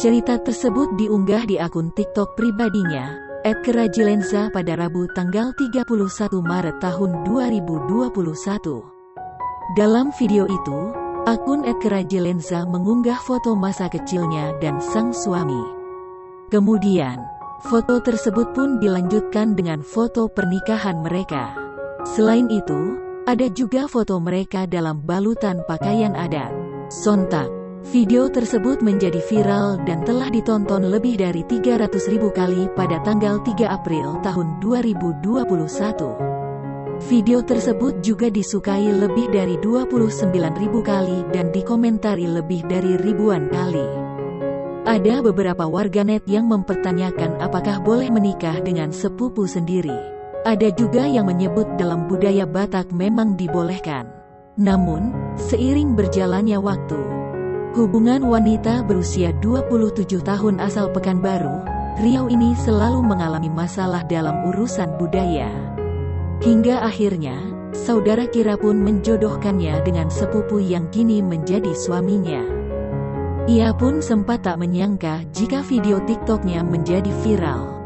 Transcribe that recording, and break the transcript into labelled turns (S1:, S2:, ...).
S1: Cerita tersebut diunggah di akun TikTok pribadinya, @kerajilenza pada Rabu tanggal 31 Maret tahun 2021. Dalam video itu, akun @kerajilenza mengunggah foto masa kecilnya dan sang suami. Kemudian, foto tersebut pun dilanjutkan dengan foto pernikahan mereka. Selain itu, ada juga foto mereka dalam balutan pakaian adat. Sontak, video tersebut menjadi viral dan telah ditonton lebih dari 300.000 kali pada tanggal 3 April tahun 2021. Video tersebut juga disukai lebih dari 29.000 kali dan dikomentari lebih dari ribuan kali. Ada beberapa warganet yang mempertanyakan apakah boleh menikah dengan sepupu sendiri. Ada juga yang menyebut dalam budaya Batak memang dibolehkan. Namun, seiring berjalannya waktu, hubungan wanita berusia 27 tahun asal Pekanbaru, Riau ini selalu mengalami masalah dalam urusan budaya. Hingga akhirnya, saudara kira pun menjodohkannya dengan sepupu yang kini menjadi suaminya. Ia pun sempat tak menyangka jika video TikToknya menjadi viral.